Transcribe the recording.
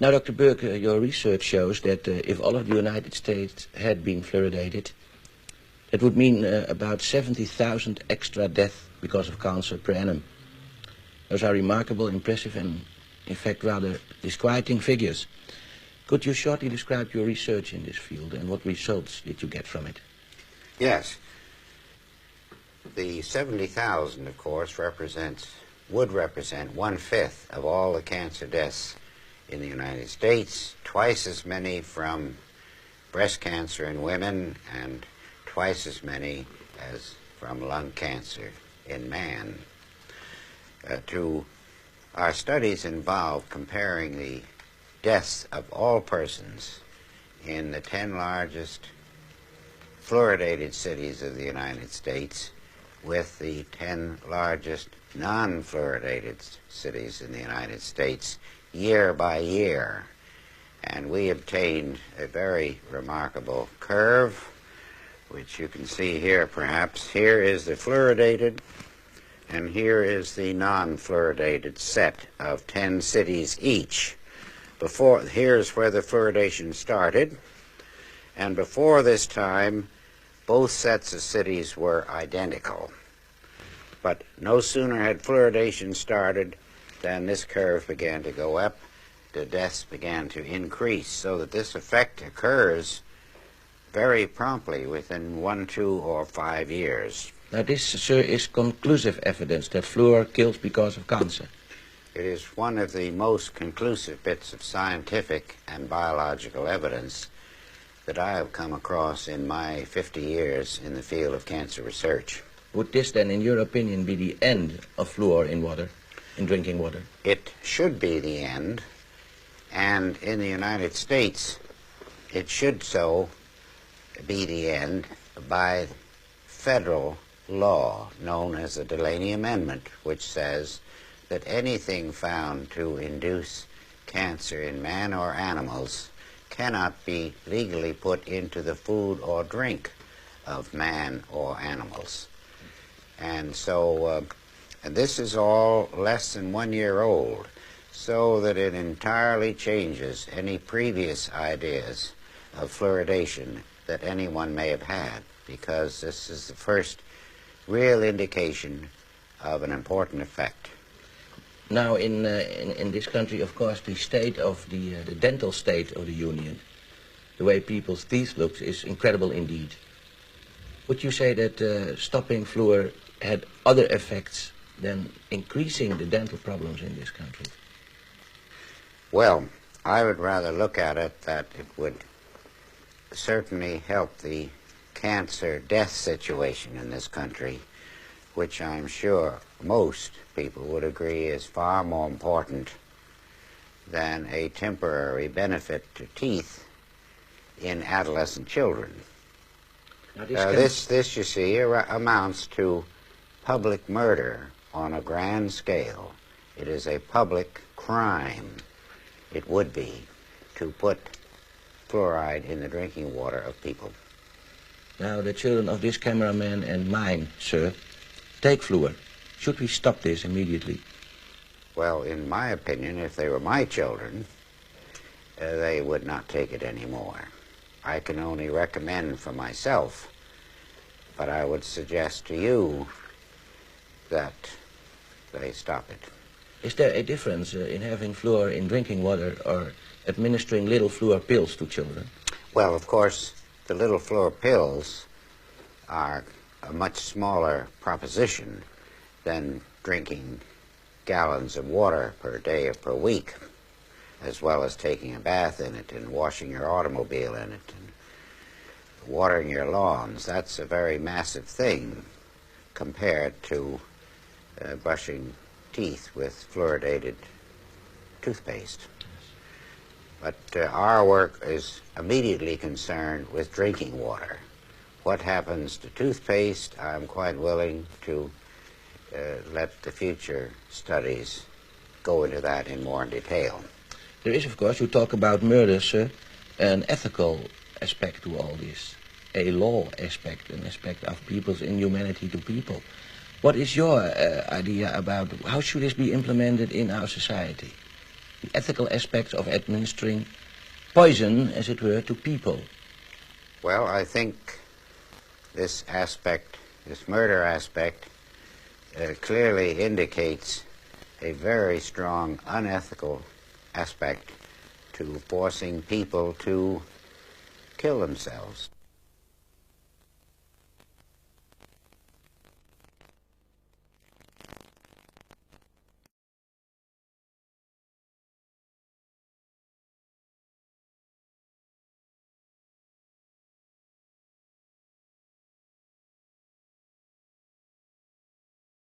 Now, Dr. Burke, your research shows that if all of the United States had been fluoridated, that would mean about 70,000 extra deaths because of cancer per annum. Those are remarkable, impressive, and in fact rather disquieting figures. Could you shortly describe your research in this field and what results did you get from it? Yes. The 70,000, of course, would represent 1/5 of all the cancer deaths in the United States, twice as many from breast cancer in women, and twice as many as from lung cancer in man. Our studies involve comparing the deaths of all persons in the 10 largest fluoridated cities of the United States with the 10 largest non-fluoridated cities in the United States year by year. And we obtained a very remarkable curve, which you can see here perhaps. Here is the fluoridated, and here is the non-fluoridated set of 10 cities each. Here's where the fluoridation started, and before this time, both sets of cities were identical. But no sooner had fluoridation started than this curve began to go up, the deaths began to increase, so that this effect occurs very promptly within 1, 2, or 5 years. Now this, sir, is conclusive evidence that fluor kills because of cancer. It is one of the most conclusive bits of scientific and biological evidence that I have come across in my 50 years in the field of cancer research. Would this then, in your opinion, be the end of fluor in water, in drinking water? It should be the end, and in the United States, it should so be the end by federal law known as the Delaney Amendment, which says that anything found to induce cancer in man or animals cannot be legally put into the food or drink of man or animals. And so, and this is all less than 1 year old, so that it entirely changes any previous ideas of fluoridation that anyone may have had, because this is the first real indication of an important effect. Now, in this country, of course, the state of the dental state of the Union, the way people's teeth look, is incredible indeed. Would you say that stopping fluor had other effects than increasing the dental problems in this country? Well, I would rather look at it that it would certainly help the cancer death situation in this country, which I'm sure most people would agree is far more important than a temporary benefit to teeth in adolescent children. Now, this, you see, amounts to public murder on a grand scale. It is a public crime, it would be, to put fluoride in the drinking water of people. Now, the children of this cameraman and mine, sir, take fluor. Should we stop this immediately? Well, in my opinion, if they were my children, they would not take it anymore. I can only recommend for myself, but I would suggest to you that they stop it. Is there a difference in having fluor in drinking water or administering little fluor pills to children? Well, of course, the little fluor pills are a much smaller proposition than drinking gallons of water per day or per week, as well as taking a bath in it and washing your automobile in it and watering your lawns. That's a very massive thing compared to brushing teeth with fluoridated toothpaste. But our work is immediately concerned with drinking water. What happens to toothpaste, I'm quite willing to let the future studies go into that in more detail. There is, of course, you talk about murder, sir, an ethical aspect to all this, a law aspect, an aspect of people's inhumanity to people. What is your idea about how should this be implemented in our society? the ethical aspects of administering poison, as it were, to people? Well, I think this aspect, this murder aspect, clearly indicates a very strong unethical aspect to forcing people to kill themselves.